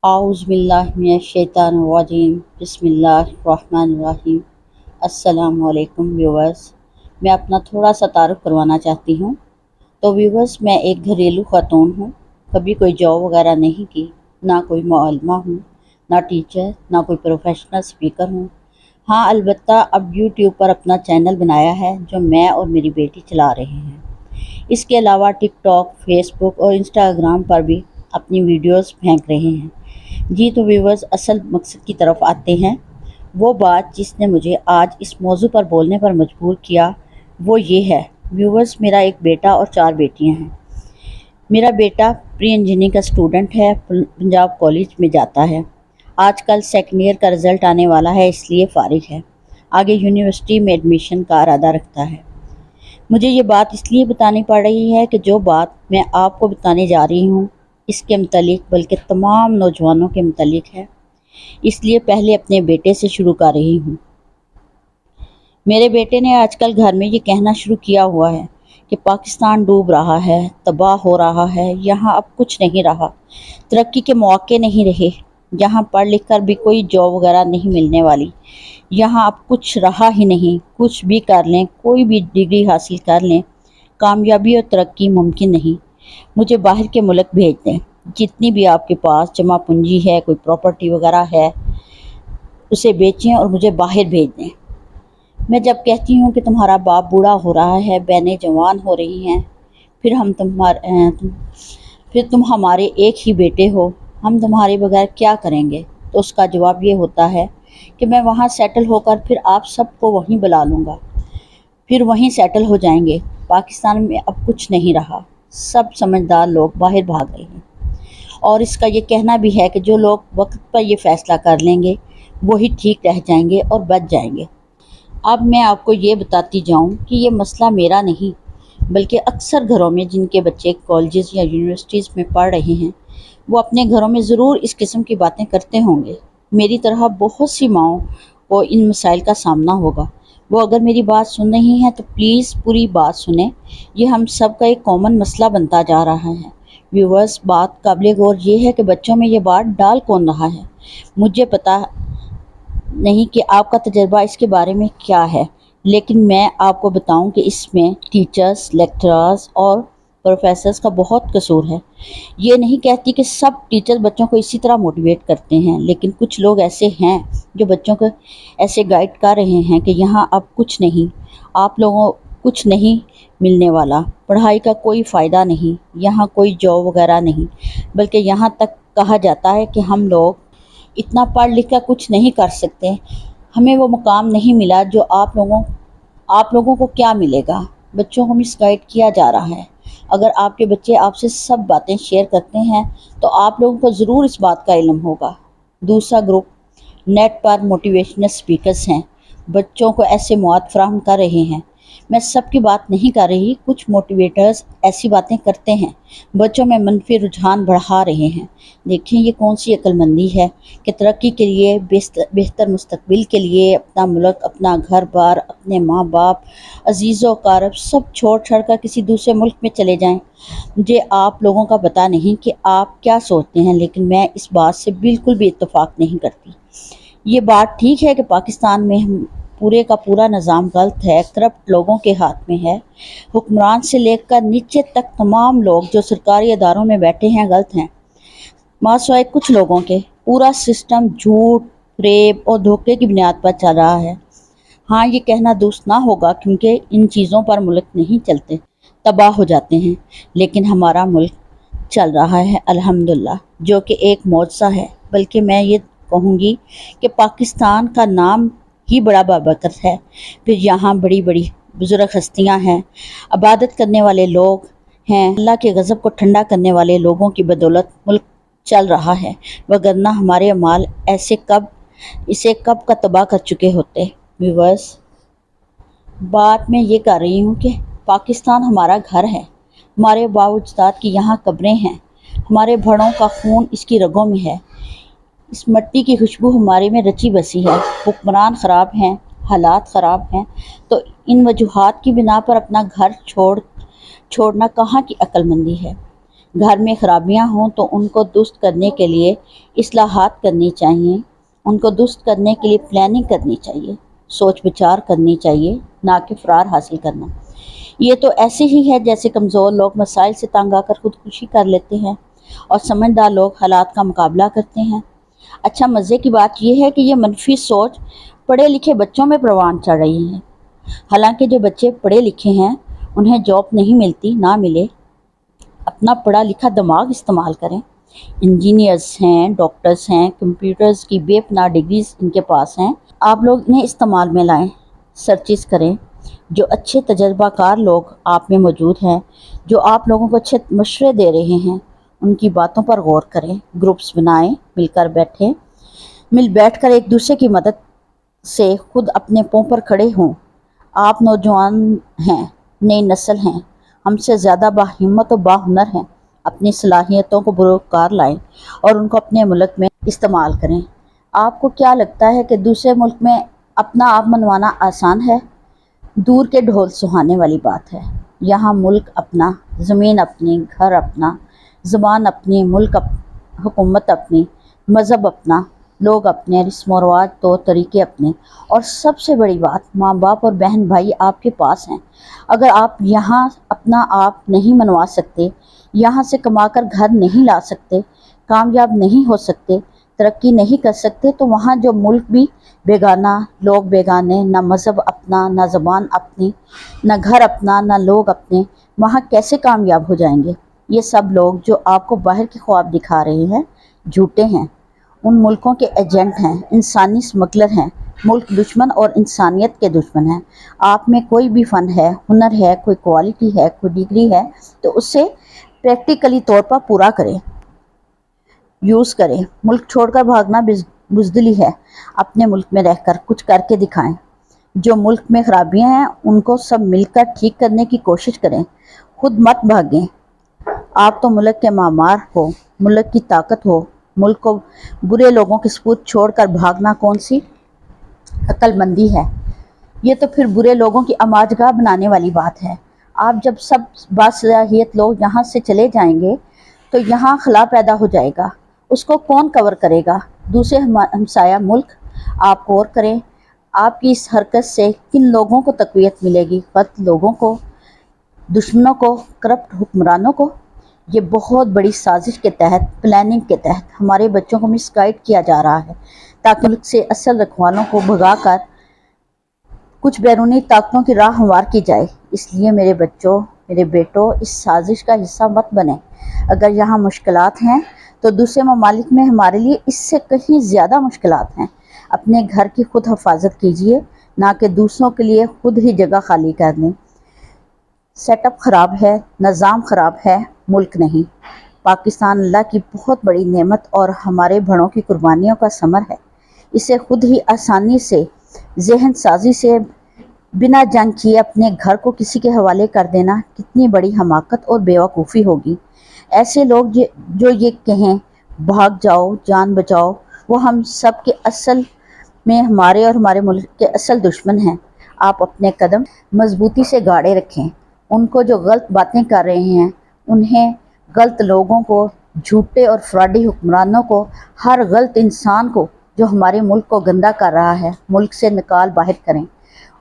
اعوذ باللہ من الشیطان الرجیم بسم اللہ الرحمن الرحیم۔ السلام علیکم ویورز، میں اپنا تھوڑا سا تعارف کروانا چاہتی ہوں۔ تو ویورز، میں ایک گھریلو خاتون ہوں، کبھی کوئی جاب وغیرہ نہیں کی، نہ کوئی معلمہ ہوں، نہ ٹیچر، نہ کوئی پروفیشنل اسپیکر ہوں۔ ہاں، البتہ اب یوٹیوب پر اپنا چینل بنایا ہے جو میں اور میری بیٹی چلا رہے ہیں۔ اس کے علاوہ ٹک ٹاک، فیس بک اور انسٹاگرام پر بھی اپنی ویڈیوز پھینک رہے ہیں۔ جی تو ویورز، اصل مقصد کی طرف آتے ہیں۔ وہ بات جس نے مجھے آج اس موضوع پر بولنے پر مجبور کیا وہ یہ ہے۔ ویورز، میرا ایک بیٹا اور 4 بیٹیاں ہیں۔ میرا بیٹا پری انجینئرنگ کا اسٹوڈنٹ ہے، پنجاب کالج میں جاتا ہے۔ آج کل سیکنڈ ایئر کا رزلٹ آنے والا ہے، اس لیے فارغ ہے۔ آگے یونیورسٹی میں ایڈمیشن کا ارادہ رکھتا ہے۔ مجھے یہ بات اس لیے بتانی پڑ رہی ہے کہ جو بات میں آپ کو بتانے جا رہی ہوں اس کے متعلق بلکہ تمام نوجوانوں کے متعلق ہے، اس لیے پہلے اپنے بیٹے سے شروع کر رہی ہوں۔ میرے بیٹے نے آج کل گھر میں یہ کہنا شروع کیا ہوا ہے کہ پاکستان ڈوب رہا ہے، تباہ ہو رہا ہے، یہاں اب کچھ نہیں رہا، ترقی کے مواقع نہیں رہے، یہاں پڑھ لکھ کر بھی کوئی جاب وغیرہ نہیں ملنے والی، یہاں اب کچھ رہا ہی نہیں، کچھ بھی کر لیں، کوئی بھی ڈگری حاصل کر لیں، کامیابی اور ترقی ممکن نہیں۔ مجھے باہر کے ملک بھیج دیں، جتنی بھی آپ کے پاس جمع پونجی ہے، کوئی پراپرٹی وغیرہ ہے، اسے بیچیں اور مجھے باہر بھیج دیں۔ میں جب کہتی ہوں کہ تمہارا باپ بوڑھا ہو رہا ہے، بہنیں جوان ہو رہی ہیں، پھر تم ہمارے ایک ہی بیٹے ہو، ہم تمہارے بغیر کیا کریں گے؟ تو اس کا جواب یہ ہوتا ہے کہ میں وہاں سیٹل ہو کر پھر آپ سب کو وہیں بلا لوں گا، پھر وہیں سیٹل ہو جائیں گے۔ پاکستان میں اب کچھ نہیں رہا، سب سمجھدار لوگ باہر بھاگ رہے ہیں۔ اور اس کا یہ کہنا بھی ہے کہ جو لوگ وقت پر یہ فیصلہ کر لیں گے وہی ٹھیک رہ جائیں گے اور بچ جائیں گے۔ اب میں آپ کو یہ بتاتی جاؤں کہ یہ مسئلہ میرا نہیں بلکہ اکثر گھروں میں جن کے بچے کالجز یا یونیورسٹیز میں پڑھ رہے ہیں وہ اپنے گھروں میں ضرور اس قسم کی باتیں کرتے ہوں گے۔ میری طرح بہت سی ماؤں کو ان مسائل کا سامنا ہوگا۔ وہ اگر میری بات سن رہی ہیں تو پلیز پوری بات سنیں، یہ ہم سب کا ایک کامن مسئلہ بنتا جا رہا ہے۔ ویورز، بات قابل غور یہ ہے کہ بچوں میں یہ بات ڈال کون رہا ہے؟ مجھے پتہ نہیں کہ آپ کا تجربہ اس کے بارے میں کیا ہے، لیکن میں آپ کو بتاؤں کہ اس میں ٹیچرز، لیکچررز اور پروفیسرز کا بہت قصور ہے۔ یہ نہیں کہتی کہ سب ٹیچر بچوں کو اسی طرح موٹیویٹ کرتے ہیں، لیکن کچھ لوگ ایسے ہیں جو بچوں کو ایسے گائیڈ کر رہے ہیں کہ یہاں اب کچھ نہیں، آپ لوگوں کچھ نہیں ملنے والا، پڑھائی کا کوئی فائدہ نہیں، یہاں کوئی جاب وغیرہ نہیں، بلکہ یہاں تک کہا جاتا ہے کہ ہم لوگ اتنا پڑھ لکھ کر کچھ نہیں کر سکتے، ہمیں وہ مقام نہیں ملا جو آپ لوگوں کو کیا ملے گا۔ بچوں کو مس گائیڈ کیا جا رہا ہے۔ اگر آپ کے بچے آپ سے سب باتیں شیئر کرتے ہیں تو آپ لوگوں کو ضرور اس بات کا علم ہوگا۔ دوسرا گروپ نیٹ پر موٹیویشنل اسپیکرز ہیں، بچوں کو ایسے مواد فراہم کر رہے ہیں۔ میں سب کی بات نہیں کر رہی، کچھ موٹیویٹرز ایسی باتیں کرتے ہیں، بچوں میں منفی رجحان بڑھا رہے ہیں۔ دیکھیں یہ کون سی عقل مندی ہے کہ ترقی کے لیے، بہتر مستقبل کے لیے اپنا ملک، اپنا گھر بار، اپنے ماں باپ، عزیز و اقارب سب چھوڑ چھڑ کر کسی دوسرے ملک میں چلے جائیں۔ مجھے آپ لوگوں کا پتہ نہیں کہ آپ کیا سوچتے ہیں، لیکن میں اس بات سے بالکل بھی اتفاق نہیں کرتی۔ یہ بات ٹھیک ہے کہ پاکستان میں پورے کا پورا نظام غلط ہے، کرپٹ لوگوں کے ہاتھ میں ہے، حکمران سے لے کر نیچے تک تمام لوگ جو سرکاری اداروں میں بیٹھے ہیں غلط ہیں، ماسوائے کچھ لوگوں کے۔ پورا سسٹم جھوٹ، فریب اور دھوکے کی بنیاد پر چل رہا ہے۔ ہاں، یہ کہنا درست نہ ہوگا کیونکہ ان چیزوں پر ملک نہیں چلتے، تباہ ہو جاتے ہیں، لیکن ہمارا ملک چل رہا ہے الحمدللہ، جو کہ ایک معجزہ ہے۔ بلکہ میں یہ کہوں گی کہ پاکستان کا نام ہی بڑا بابرکت ہے، پھر یہاں بڑی بڑی بزرگ ہستیاں ہیں، عبادت کرنے والے لوگ ہیں، اللہ کے غضب کو ٹھنڈا کرنے والے لوگوں کی بدولت ملک چل رہا ہے، وگرنہ ہمارے اعمال اسے کب کا تباہ کر چکے ہوتے۔ ویورز، بات میں یہ کر رہی ہوں کہ پاکستان ہمارا گھر ہے، ہمارے باؤ اجداد کی یہاں قبریں ہیں، ہمارے بڑوں کا خون اس کی رگوں میں ہے، اس مٹی کی خوشبو ہمارے میں رچی بسی ہے۔ حکمران خراب ہیں، حالات خراب ہیں، تو ان وجوہات کی بنا پر اپنا گھر چھوڑنا کہاں کی عقل مندی ہے؟ گھر میں خرابیاں ہوں تو ان کو درست کرنے کے لیے اصلاحات کرنی چاہیے، ان کو درست کرنے کے لیے پلاننگ کرنی چاہیے، سوچ بچار کرنی چاہیے، نہ کہ فرار حاصل کرنا۔ یہ تو ایسے ہی ہے جیسے کمزور لوگ مسائل سے تنگ آ کر خودکشی کر لیتے ہیں اور سمجھدار لوگ حالات کا مقابلہ کرتے ہیں۔ اچھا، مزے کی بات یہ ہے کہ یہ منفی سوچ پڑھے لکھے بچوں میں پروان چڑھ رہی ہے۔ حالانکہ جو بچے پڑھے لکھے ہیں انہیں جاب نہیں ملتی، نہ ملے، اپنا پڑھا لکھا دماغ استعمال کریں۔ انجینئرز ہیں، ڈاکٹرز ہیں، کمپیوٹرز کی بے پناہ ڈگریز ان کے پاس ہیں۔ آپ لوگ انہیں استعمال میں لائیں، سرچز کریں۔ جو اچھے تجربہ کار لوگ آپ میں موجود ہیں، جو آپ لوگوں کو اچھے مشورے دے رہے ہیں، ان کی باتوں پر غور کریں، گروپس بنائیں، مل بیٹھ کر ایک دوسرے کی مدد سے خود اپنے پاؤں پر کھڑے ہوں۔ آپ نوجوان ہیں، نئی نسل ہیں، ہم سے زیادہ باہمت و باہنر ہیں۔ اپنی صلاحیتوں کو بروکار لائیں اور ان کو اپنے ملک میں استعمال کریں۔ آپ کو کیا لگتا ہے کہ دوسرے ملک میں اپنا آپ منوانا آسان ہے؟ دور کے ڈھول سہانے والی بات ہے۔ یہاں ملک اپنا، زمین اپنی، گھر اپنا، زبان اپنی، حکومت اپنی، مذہب اپنا، لوگ اپنے، رسم و رواج، طور طریقے اپنے، اور سب سے بڑی بات، ماں باپ اور بہن بھائی آپ کے پاس ہیں۔ اگر آپ یہاں اپنا آپ نہیں منوا سکتے، یہاں سے کما کر گھر نہیں لا سکتے، کامیاب نہیں ہو سکتے، ترقی نہیں کر سکتے، تو وہاں جو ملک بھی بیگانہ، لوگ بیگانے، نہ مذہب اپنا، نہ زبان اپنی، نہ گھر اپنا، نہ لوگ اپنے، وہاں کیسے کامیاب ہو جائیں گے؟ یہ سب لوگ جو آپ کو باہر کے خواب دکھا رہے ہیں جھوٹے ہیں، ان ملکوں کے ایجنٹ ہیں، انسانی اسمگلر ہیں، ملک دشمن اور انسانیت کے دشمن ہیں۔ آپ میں کوئی بھی فن ہے، ہنر ہے، کوئی کوالٹی ہے، کوئی ڈگری ہے، تو اسے پریکٹیکلی طور پر پورا کریں، یوز کریں۔ ملک چھوڑ کر بھاگنا بزدلی ہے۔ اپنے ملک میں رہ کر کچھ کر کے دکھائیں۔ جو ملک میں خرابیاں ہیں ان کو سب مل کر ٹھیک کرنے کی کوشش کریں، خود مت بھاگیں۔ آپ تو ملک کے معمار ہو، ملک کی طاقت ہو۔ ملک کو برے لوگوں کے سپرد چھوڑ کر بھاگنا کون سی عقل مندی ہے؟ یہ تو پھر برے لوگوں کی آماجگاہ بنانے والی بات ہے۔ آپ جب سب باصلاحیت لوگ یہاں سے چلے جائیں گے تو یہاں خلا پیدا ہو جائے گا، اس کو کون کور کرے گا؟ دوسرے ہمسایہ ملک۔ آپ غور کریں، آپ کی اس حرکت سے کن لوگوں کو تقویت ملے گی؟ غلط لوگوں کو، دشمنوں کو، کرپٹ حکمرانوں کو۔ یہ بہت بڑی سازش کے تحت، پلاننگ کے تحت ہمارے بچوں کو مس گائیڈ کیا جا رہا ہے تاکہ ملک سے اصل رکھوالوں کو بھگا کر کچھ بیرونی طاقتوں کی راہ ہموار کی جائے۔ اس لیے میرے بچوں، میرے بیٹوں، اس سازش کا حصہ مت بنیں۔ اگر یہاں مشکلات ہیں تو دوسرے ممالک میں ہمارے لیے اس سے کہیں زیادہ مشکلات ہیں۔ اپنے گھر کی خود حفاظت کیجیے، نہ کہ دوسروں کے لیے خود ہی جگہ خالی کر دیں۔ سیٹ اپ خراب ہے، نظام خراب ہے، ملک نہیں۔ پاکستان اللہ کی بہت بڑی نعمت اور ہمارے بڑوں کی قربانیوں کا ثمر ہے۔ اسے خود ہی آسانی سے، ذہن سازی سے، بنا جنگ کیے اپنے گھر کو کسی کے حوالے کر دینا کتنی بڑی حماقت اور بیوقوفی ہوگی۔ ایسے لوگ جو یہ کہیں بھاگ جاؤ، جان بچاؤ، وہ ہم سب کے اصل میں ہمارے اور ہمارے ملک کے اصل دشمن ہیں۔ آپ اپنے قدم مضبوطی سے گاڑے رکھیں۔ ان کو جو غلط باتیں کر رہے ہیں، انہیں، غلط لوگوں کو، جھوٹے اور فراڈی حکمرانوں کو، ہر غلط انسان کو جو ہمارے ملک کو گندا کر رہا ہے، ملک سے نکال باہر کریں۔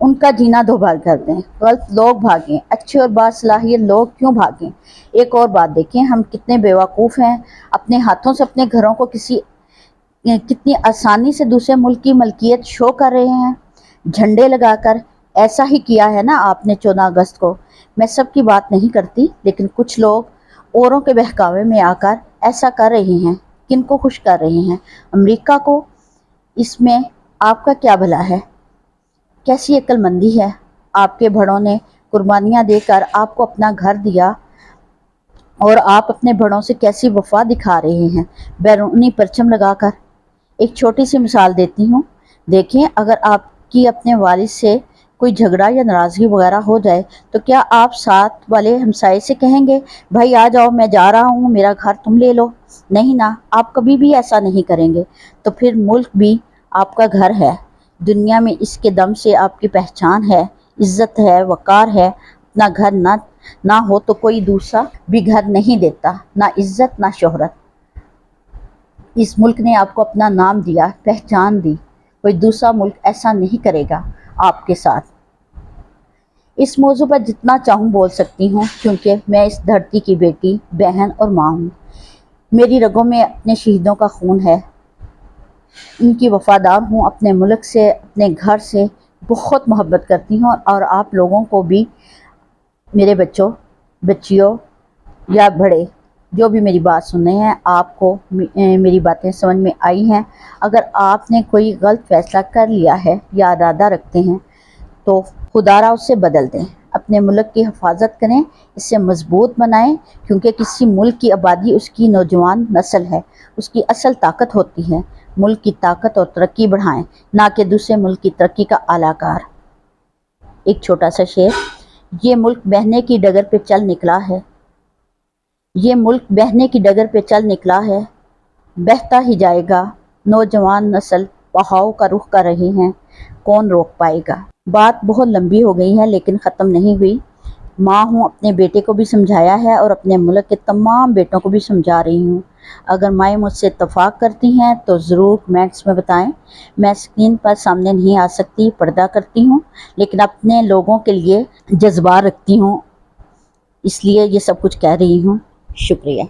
ان کا جینا دوبھر کر دیں۔ غلط لوگ بھاگیں، اچھے اور باصلاحیت لوگ کیوں بھاگیں؟ ایک اور بات دیکھیں، ہم کتنے بیوقوف ہیں، اپنے ہاتھوں سے اپنے گھروں کو کتنی آسانی سے دوسرے ملک کی ملکیت شو کر رہے ہیں، جھنڈے لگا کر۔ ایسا ہی کیا ہے نا آپ نے 14 اگست کو۔ میں سب کی بات نہیں کرتی، لیکن کچھ لوگ اوروں کے بہکاوے میں آ کر ایسا کر رہے ہیں۔ کن کو خوش کر رہے ہیں؟ امریکہ کو۔ اس میں آپ کا کیا بھلا ہے؟ کیسی عقل مندی ہے؟ آپ کے بڑوں نے قربانیاں دے کر آپ کو اپنا گھر دیا اور آپ اپنے بڑوں سے کیسی وفا دکھا رہے ہیں بیرونی پرچم لگا کر۔ ایک چھوٹی سی مثال دیتی ہوں، دیکھیں اگر آپ کی اپنے والد سے کوئی جھگڑا یا ناراضگی وغیرہ ہو جائے تو کیا آپ ساتھ والے ہمسائے سے کہیں گے بھائی آ جاؤ، میں جا رہا ہوں، میرا گھر تم لے لو؟ نہیں نا، آپ کبھی بھی ایسا نہیں کریں گے۔ تو پھر ملک بھی آپ کا گھر ہے، دنیا میں اس کے دم سے آپ کی پہچان ہے، عزت ہے، وقار ہے۔ اپنا گھر نہ ہو تو کوئی دوسرا بھی گھر نہیں دیتا، نہ عزت نہ شہرت۔ اس ملک نے آپ کو اپنا نام دیا، پہچان دی، کوئی دوسرا ملک ایسا نہیں کرے گا آپ کے ساتھ۔ اس موضوع پر جتنا چاہوں بول سکتی ہوں، کیونکہ میں اس دھرتی کی بیٹی، بہن اور ماں ہوں۔ میری رگوں میں اپنے شہیدوں کا خون ہے، ان کی وفادار ہوں، اپنے ملک سے، اپنے گھر سے بہت محبت کرتی ہوں، اور آپ لوگوں کو بھی، میرے بچوں، بچیوں یا بڑے جو بھی میری بات سن رہے ہیں، آپ کو میری باتیں سمجھ میں آئی ہیں۔ اگر آپ نے کوئی غلط فیصلہ کر لیا ہے یا ارادہ رکھتے ہیں تو خدا را اس سے بدل دیں، اپنے ملک کی حفاظت کریں، اس سے مضبوط بنائیں، کیونکہ کسی ملک کی آبادی اس کی نوجوان نسل ہے، اس کی اصل طاقت ہوتی ہے۔ ملک کی طاقت اور ترقی بڑھائیں، نہ کہ دوسرے ملک کی ترقی کا اعلی کار۔ ایک چھوٹا سا شعر، یہ ملک بہنے کی ڈگر پہ چل نکلا ہے، یہ ملک بہنے کی ڈگر پہ چل نکلا ہے، بہتا ہی جائے گا، نوجوان نسل بہاؤ کا رخ کر رہی ہیں، کون روک پائے گا۔ بات بہت لمبی ہو گئی ہے لیکن ختم نہیں ہوئی۔ ماں ہوں، اپنے بیٹے کو بھی سمجھایا ہے اور اپنے ملک کے تمام بیٹوں کو بھی سمجھا رہی ہوں۔ اگر مائیں مجھ سے اتفاق کرتی ہیں تو ضرور کمنٹس میں بتائیں۔ میں اسکرین پر سامنے نہیں آ سکتی، پردہ کرتی ہوں، لیکن اپنے لوگوں کے لیے جذبات رکھتی ہوں، اس لیے یہ سب کچھ کہہ رہی ہوں۔ شکریہ۔